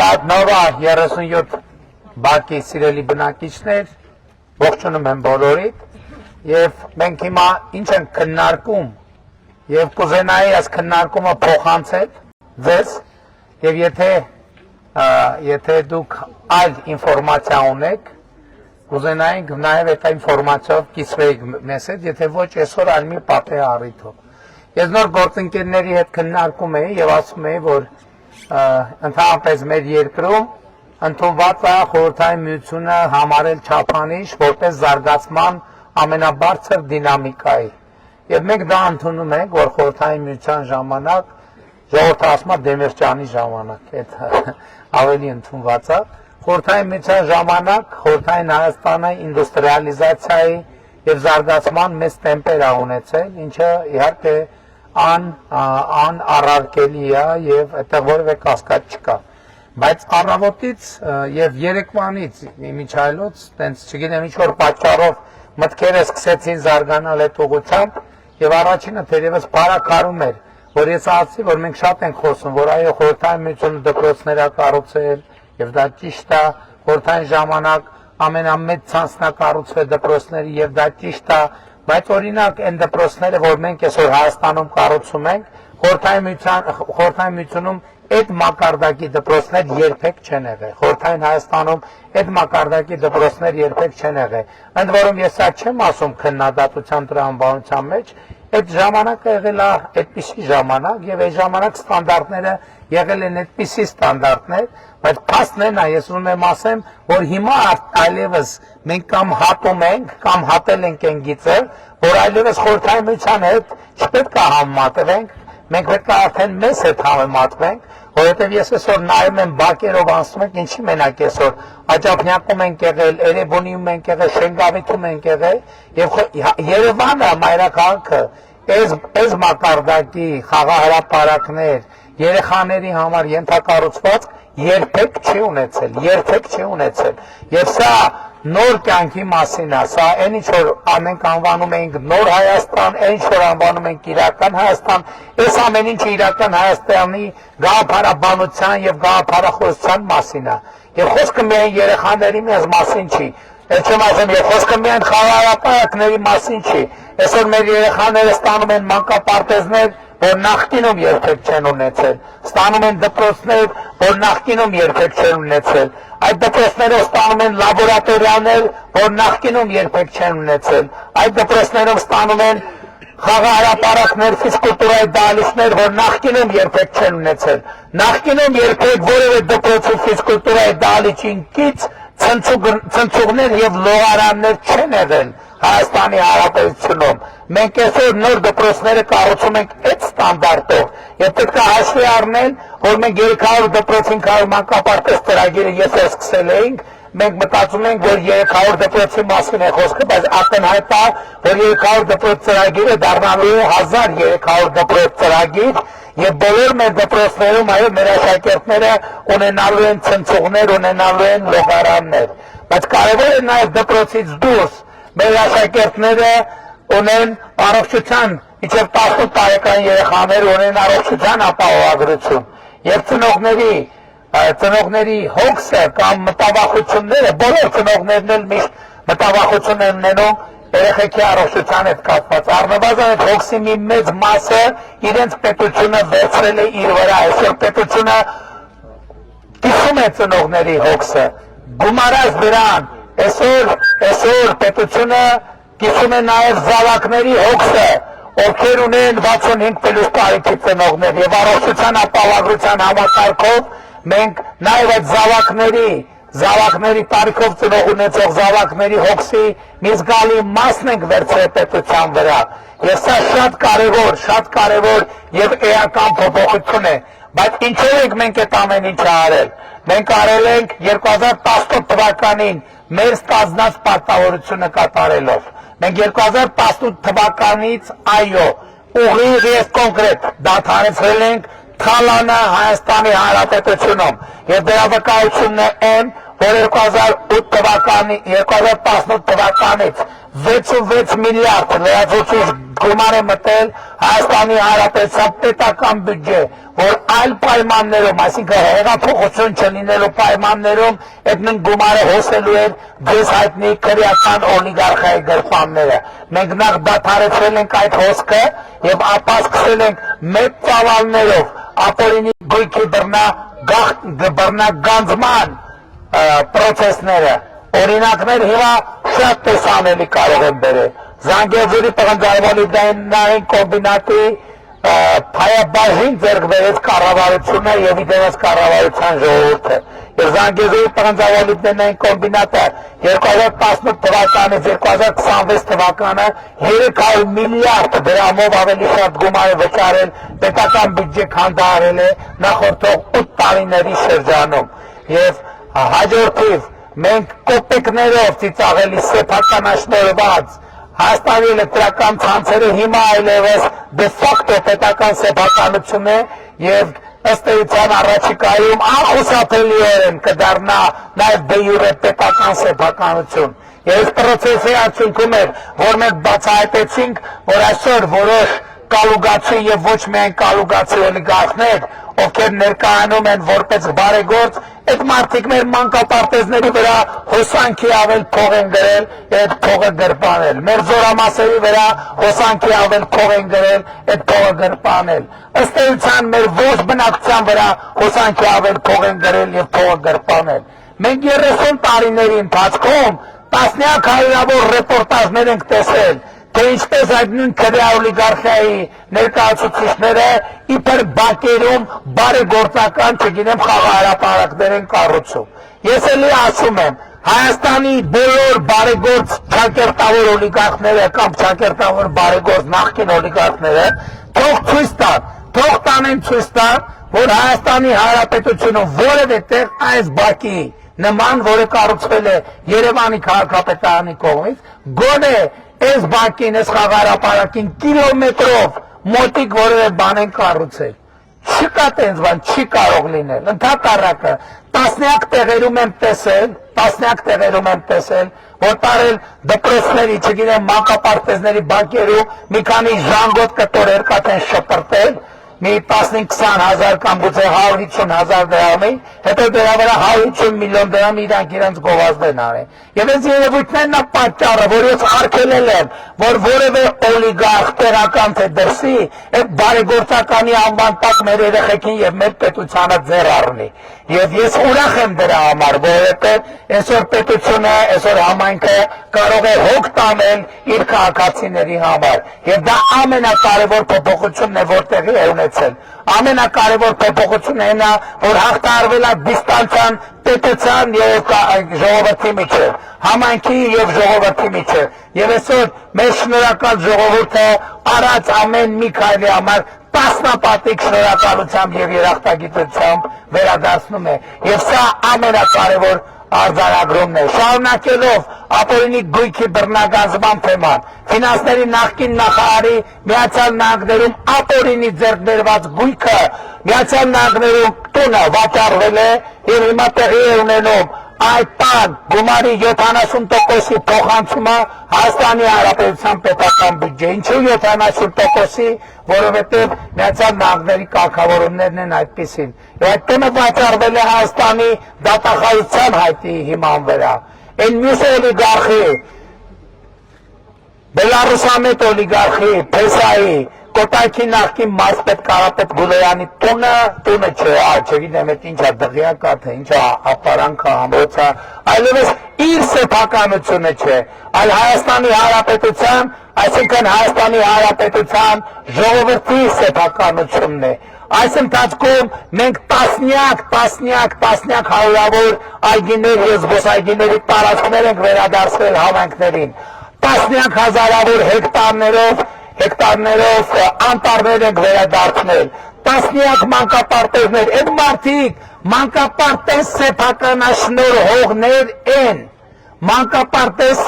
Սադ նովա 37 բակի սիրելի բնակիչներ, ողջունում եմ բոլորիդ, և մենք հիմա ինչ ենք քննարկում, և կուզենայի այս քննարկումը փոխանցել ձեզ, և եթե դուք այլ ինֆորմացիա ունեք, կուզենայինք նաև այդ ինֆորմացիայով կիսվեիք մեզ հետ, եթե ոչ այսօր այլ մի պատեհ առիթով։ Ես նոր գործընկերների հետ քննարկում էի և ասում էի, որ ընդհանրապես մեր երկրում ընդունված է Խորհրդային Միությունը համարել չափանիշ որպես զարգացման ամենաբարձր դինամիկայի։ Եվ մենք դա ընդունում ենք, որ Խորհրդային Միության ժամանակ, ժողովուրդը ասում է Դեմիրճյանի ժամանակ, այդ ավելի ընդունված է։ Խորհրդային Միության ժամանակ Խորհրդային Հայաստանը ինդուստրիալիզացիայի և զարգացման մեծ տեմպեր է ունեցել, ինչը իհարկե անառարկելի է և այդտեղ որևէ կասկած չկա։ Բայց առավոտից և երեկվանից մինչայլոց, տենց չգիտեմ ինչ-որ պատճառով մտքերը սկսեցին զարգանալ այդ ուղղությամբ և առաջինը թերևս բարակարում էր, որ ես ասացի, որ մենք շատ ենք խոսում, որ այո Խորհրդային Միությունը դպրոցներ է կառուցել և դա ճիշտ է, խորհրդային ժամանակ ամենամեծ ցանցն է կառուցվել դպրոցների և դա ճիշտ է, բայց օրինակ այն դպրոցները, որ մենք այսօր Հայաստանում կառուցում ենք, Խորհրդային Միությունում այդ մակարդակի դպրոցներ երբեք չեն եղել, Խորհրդային Հայաստանում այդ մակարդակի դպրոցներ երբեք չեն եղել, ընդ որում ես սա չեմ ասում քննադատության տրամաբանության մեջ, այդ ժամանակը եղել է այդպիսի ժամանակ և այդ ժամանակ ստանդարտները եղել են այդպիսի ստանդարտներ, բայց փաստն այն է, ես ուզում եմ ասեմ, որ հիմա այլևս մենք կամ հատում ենք, կամ հատել ենք այն գիծը, որ այլևս Խորհրդային Միության հետ չպետք է համեմատվենք, մենք պետք է արդեն մեզ հետ համեմատվենք, որովհետև ես այսօր նայում եմ բակերով անցնում ենք, ինչի մենակ այսօր Աջափնյակում ենք եղել, Էրեբունիում ենք եղել, Շենգավիթում ենք եղել, և Երևանը, մայրաքաղաքը, այս մակարդակի խաղահրապարակներ, երեխաների համար ենթակառուցվածք երբեք չի ունեցել, և սա նոր կյանքի մասին է, սա այն ինչ որ մենք անվանում ենք նոր Հայաստան, այն ինչ որ անվանում ենք իրական Հայաստան, այս ամեն ինչը իրական Հայաստանի գաղափարաբանության և գաղափարախոսության մասին է, և խոսքը միայն երեխաների մեզ մասին չի, չեմ ասում, և խոսքը միայն խաղահրապարակների մասին չի, այսօր մեր երեխաները ստանում են մանկապարտեզներ, որ նախկինում երբեք չեն ունեցել, ստանում են դպրոցներ, որ նախկինում երբեք չեն ունեցել, այդ դպրոցներով ստանում են լաբորատորիաներ, որ նախկինում երբեք չեն ունեցել, այդ դպրոցներով ստանում են խաղահրապարակներ, ֆիզկուլտուրայի դահլիճներ, որ նախկինում երբեք չեն ունեցել, նախկինում երբեք որևէ դպրոցի ֆիզկուլտուրայի դահլիճին կից ցնցուղներ և լողարաններ չեն եղել Հայաստանի Հանրապետությունում։ Մենք այսօր նոր դպրոցները կառուցում ենք այդ ստանդարտով և պետք է հաշվի առնել, որ մենք 300 դպրոց 500 մանկապարտեզ ծրագիրը այսօր սկսել էինք, մենք մտածում ենք, որ 300 դպրոցի մասին է խոսքը, բայց ակնհայտ է, որ 300 դպրոց ծրագիրը դառնալու է 1300 դպրոց ծրագիր և բոլոր մեր դպրոցներում այո մեր աշակերտները ունենալու են ցնցուղներ, ունենալու են լողարաններ, բայց կարևոր է նաև դպրոցից դուրս մեր աշակերտները ունեն առողջության, մինչև 18 տարեկան երեխաներ ունեն առողջության ապահովագրություն և ծնողների հոգսը կամ մտավախությունները, բոլոր ծնողներն էլ միշտ մտավախություն են ունենում երեխեքի առողջության հետ կապված, առնվազն այդ հոգսի մի մեծ մասը իրենց պետությունը վերցրել է իր վրա, այսօր պետությունը կիսում է ծնողների հոգսը, գումարած դրան, այսօր պետությունը կիսում է նաև զավակների հոգսը, ովքեր ունեն 65 պլյուս տարիքի ծնողներ և առողջության ապահովագրության համակարգով մենք նաև այդ զավակների տարիքով ծնող ունեցող զավակների հոգսի մի զգալի մասն ենք վերցրել պետության վրա և սա շատ կարևոր և էական փոփոխություն է, բայց ինչով ենք մենք այդ ամեն ինչը արել, մենք արել ենք 2018 թվականին մեր ստանձնած պարտավորությունը կատարելով, մենք 2018 թվականից այո, ուղիղ և կոնկրետ դադարեցրել ենք թալանը Հայաստանի Հանրապետությունում և դրա վկայությունն է այն, որ 2018 թվականից 66 միլիարդ լրացուցիչ գումար է մտել Հայաստանի Հանրապետության պետական բյուջե, որ այլ պայմաններում, այսինքն հեղափոխություն չլինելու պայմաններում այդ նույն գումարը հոսելու էր ձեզ հայտնի քրեական օլիգարխիայի գրպանները։ Մենք նախ դադարեցրել ենք այդ հոսքը եւ ապա սկսել ենք մեծ ծավալներով ապօրինի գույքի բռնագանձման պրոցեսները, օրինակներ հիմա շատ տեսանելի կարող են բերել։ Զանգեզուրի պղնձարվալիդային կոմբինատի փայաբաժին ձեռք բերեց կառավարությունը եւ իդեպ կառավարության ժողովուրդը։ Եվ Զանգեզուրի պղնձարվալիդային կոմբինատը 2018 թվականից 2026 թվականը 300 միլիարդ դրամով ավելի շատ գումար է վճարել պետական բյուջե քանդարել է նախորդող 8 տարիների շրջանում։ Եվ հաջորդիվ մենք կոպեկներով ծիծաղելի սեփականաշնորհված Հայաստանի էլեկտրական ցանցերը հիմա այլևս դե ֆակտո պետական սեփականություն է եւ ըստ էության առաջիկայում անխուսափելիորեն կդառնա նաեւ դե յուրե պետական սեփականություն։ Ես պրոցեսի արդյունքում էր, որ մենք բացահայտեցինք, որ այսօր որոշ կալուգացի եւ ոչ միայն կալուգացի օլիգարխներ, ովքեր ներկայանում են որպես բարեգործ, այդ մարդիկ մեր մանկապարտեզների վրա հոսանքի ավել փող են գրել, այդ փողը գրպանել։ Մեր զորամասերի վրա հոսանքի ավել փող են գրել, այդ փողը գրպանել։ Ըստ էության մեր ողջ բնակչության վրա հոսանքի ավել փող են գրել եւ փողը գրպանել։ Մենք 30 տարիների ընթացքում տասնյակ հարյուրավոր ռեպորտաժներ ենք տեսել, թե ինչպես այդ նույն քրեա օլիգարխիայի ներկայացուցիչները իբր բակերում բարեգործական, չգիտեմ, խաղահրապարակներ են կառուցում։ Ես էլի ասում եմ, Հայաստանի բոլոր բարեգործ ճակերտավոր օլիգարխները կամ ճակերտավոր բարեգործ նախկին օլիգարխները թող ցույց տան, թող տանեն ցույց տան, որ Հայաստանի Հանրապետությունը որևէ տեղ այս բակի նման, որը կառուցվել է Երևանի քաղաքապետարանի կողմից, գոնե այս բակին, այս խաղահրապարակին կիլոմետրով մոտիկ որևէ բան են կառուցել։ Չկա տենց բան, չի կարող լինել։ Ընդհակառակը տասնյակ տեղերում եմ տեսել, որ տարել դպրոցների, չգիտեմ, մանկապարտեզների բակերում մի քանի ժանգոտ կտոր երկաթ են շպրտել, մի 15-20 հազար կամ գուցե 150 հազար դրամի, հետո դրա վրա 150 միլիոն դրամ իրանք գովազդ են արել։ Եվ այս երևույթներն է պատճառը, որ ես արգելել եմ, որ որևէ օլիգարխ տեղական թե դրսի այդ բարեգործականի անվան տակ մեր երեխեքին եւ մեր պետությանը ձեռ առնի։ Եվ ես ուրախ եմ դրա համար, որովհետեւ այսօր պետությունը, այսօր համայնքը կարող է հոգ տանել իր քաղաքացիների համար։ Եվ դա ամենակարևոր փոփոխությունն է, որ տեղի է ունեցել։ Ամենակարևոր փոփոխությունն է նա, որ հաղթահարվել է դիստանցիան պետության եւ ժողովրդի միջեւ, համայնքի եւ ժողովրդի միջեւ։ Եվ այսօր մեր շնորհակալ ժողովուրդը արած ամեն մի քայլի համար տասնապատիկ շնորհակալությամբ եւ երախտագիտությամբ վերադարձնում է։ Եվ սա ամենակարևոր արձանագրումն է։ Շարունակելով ապօրինի գույքի բռնագանձման թեման, ֆինանսների նախկին նախարարի Միացյալ Նահանգներում ապօրինի ձեռք բերված գույքը Միացյալ Նահանգներում տունը վաճառվել է եւ հիմա տեղի է ունենում այդ տան գումարի 70%-ի փոխանցումը Հայաստանի Հանրապետության պետական բյուջե։ Ինչու 70%-ի, որովհետև Միացյալ Նահանգների կարգավորումներն են այդպիսին։ Եվ այդ տունը վաճառվել է Հայաստանի դատախազության հայտի հիման վրա։ Այն մյուս օլիգարխի, բելառուսամետ օլիգարխի, Փեսայի, Կոտայքի նախկին մարզպետ Կարապետ Գուլերյանի տունը չէ, չգիտեմ ինչա դղյակա թե ինչա ապարանքա ամրոցա, այլևս իր սեփականությունը չէ, այլ Հայաստանի Հանրապետության, այսինքն Հայաստանի Հանրապետության ժողովրդի սեփականությունն է։ Այս ընթացքում մենք տասնյակ հարյուրավոր այգիներ եւ զբոսայգիների տարածքներ ենք վերադարձրել համայնքներին, տասնյակ հազարավոր հեկտարներով անտառներ ենք վերադարձնել, տասնյակ մանկապարտեզներ, այդ մարդիկ մանկապարտեզ սեփականաշնորհողներ են, մանկապարտեզ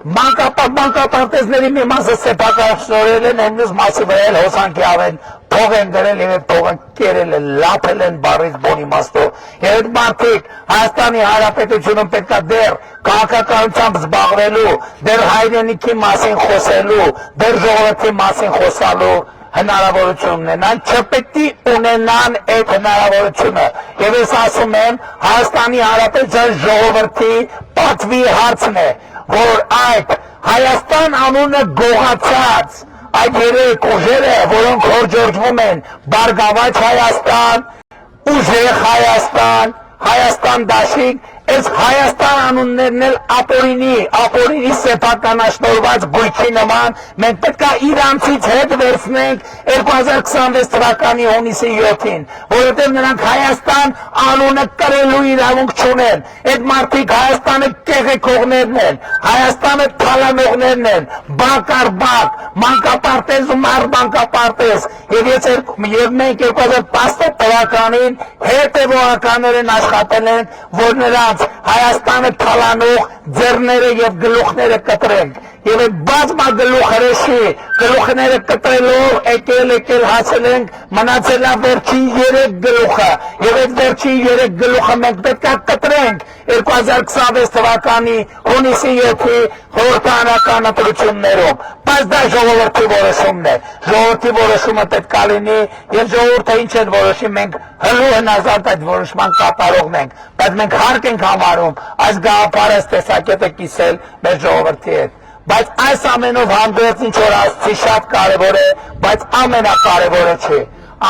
Մանկապարտեզների մի մասը սեփականացրել են, այնպես մասը վրա էլ հոսանքի ավեն, փող են դրել եւ այդ փողը կերել են, լափել են բարից բոնի մաստով։ Եվ այդ մարդիկ Հայաստանի Հանրապետությունում պետքա դեռ քաղաքականությամբ զբաղվելու, դեռ հայրենիքի մասին խոսելու, դեռ ժողովրդի մասին խոսալու հնարավորություն ունենան, չպետք է ունենան այդ հնարավորությունը։ Եվ ես ասում եմ, Հայաստանի Հանրապետության ժողովրդի պատվի հարցն է, որ այդ Հայաստան անունը գողացած այդ երեք ուժերը, որոնք հորջորջվում են Բարգավաճ Հայաստան, Ուժեղ Հայաստան, Հայաստան դաշիկ, այս Հայաստան անուններն էլ ապօրինի սեփականաշնորհված գույքի նման, մենք պետք է իրանցից հետ վերցնենք 2026 թվականի հունիսի 7-ին, որովհետև նրանք Հայաստան անունը կրելու իրավունք չունեն, այդ մարդիկ Հայաստանը կեղեքողներն են, Հայաստանը թալանողներն են, բակ առ բակ, մանկապարտեզ ու մանկապարտեզ, եւ մենք 2010 թվականին հետևողականորեն աշխատել ենք, որ նրանց Հայաստանը թալանող ձեռները եւ գլուխները կտրենք եւ այդ գլուխները կտրելով եկել հասել ենք մնացել է վերջին 3 գլուխը եւ այդ վերջին 3 գլուխը մենք պետք է կտրենք 2026 թվականի հունիսի 7-ի խորհրդարանական ընտրություններում, բայց դա ժողովրդի որոշումն է, ժողովրդի որոշումը պետք է լինի եւ ժողովուրդը ինչ է որոշի, մենք հլու հնազանդ այդ որոշման կատարողն ենք, բայց մենք հարկ ենք համարում այս գաղափարը տեսակետը կիսել մեր ժողովրդի հետ, բայց այս ամենով հանդերձ ինչ որ ասացի շատ կարևոր է, բայց ամենակարևորը չէ,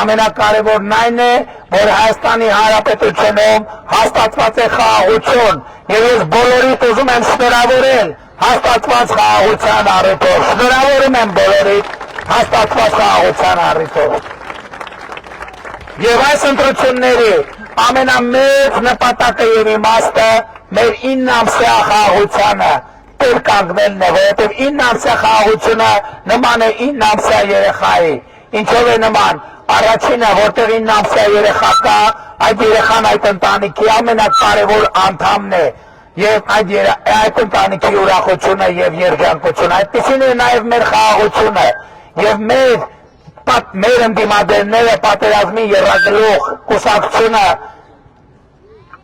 ամենակարևորն այն է, որ Հայաստանի Հանրապետությունում հաստատված է խաղաղություն եւ ես բոլորիդ ուզում եմ շնորհավորել հաստատված խաղաղության առիթով, շնորհավորում եմ բոլորիդ հաստատված խաղաղության առիթով։ Եվ այս ընտրությունների ամենամեծ նպատակը եւ իմաստը մեր 9 ամսյա խաղաղությանը տեր կանգնելն է, որովհետեւ 9 ամսյա խաղաղությունը նման է 9 ամսյա երեխայի, ինչով է նման, առաջինը որտեղ 9 ամսյա երեխա կա, այդ երեխան այդ ընտանիքի ամենակարևոր անդամն է եւ այդ ընտանիքի ուրախությունը եւ երջանկությունը, այդպեսին է նաեւ մեր խաղաղությունը եւ մեր ընդդիմադիրները պատերազմի եռագլուխ կուսակցությունը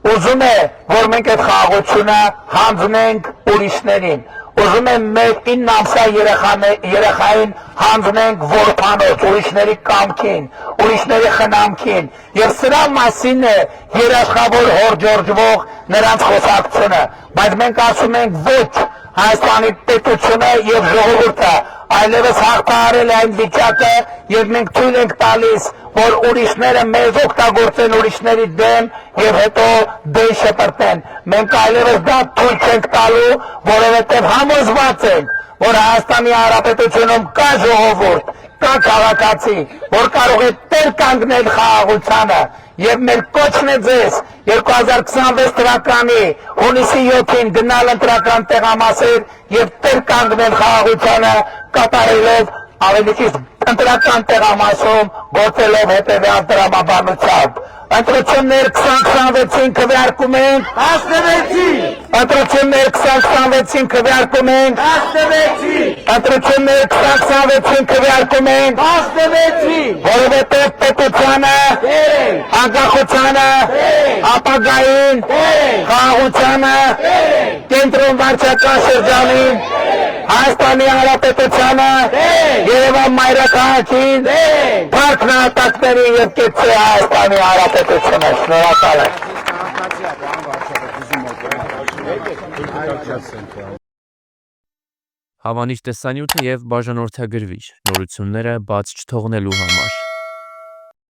ուզում է, որ մենք այդ խաղաղությունը հանձնենք ուրիշներին, ուզում եմ մեր 9 ամսյա երեխային հանձնենք որբանոց, ուրիշների կամքին, ուրիշների խնամքին եւ սրա մասին է երաշխավոր հորջորջվող նրանց խոսակցությունը, բայց մենք ասում ենք ոչ, Հայաստանի պետությունը եւ ժողովուրդը այլևս հաղթահարել է այն վիճակը եւ մենք թույլ ենք տալիս, որ ուրիշները մեզ օգտագործեն ուրիշների դեմ եւ հետո դեն շպրտեն, մենք այլևս դա թույլ չենք տալու, որովհետեւ համոզված ենք, որ Հայաստանի Հանրապետությունում կա ժողովուրդ, կա քաղաքացի, որ կարող է տեր կանգնել խաղաղությանը եւ մեր կոչն է ձեզ 2026 թվականի հունիսի 7-ին գնալ ընտրական տեղամասեր եւ տեր կանգնել խաղաղությանը կատարելով ավելի ճիշտ ընտրական տեղամասում գործելով հետեւյալ դրամաբանությամբ ընտրություններ 2026-ին քվեարկում ենք 16-ին ընտրություններ 2026-ին քվեարկում ենք 16-ին ընտրություններ 2026-ին քվեարկում ենք 16-ին որովհետև պետությանը անկախությանը ապագային խաղաղությանը կենտրոն վարչական շրջանին Հայաստանի Հանրապետությանը Երևան մայրաքաղաքին փառք նահատակներին եւ կեցցե Հայաստանի Հանրապետությունը շնորհակալ եմ Հավանիչ տեսանյութը եւ բաժանորդագրվիչ նորությունները բաց չթողնելու համար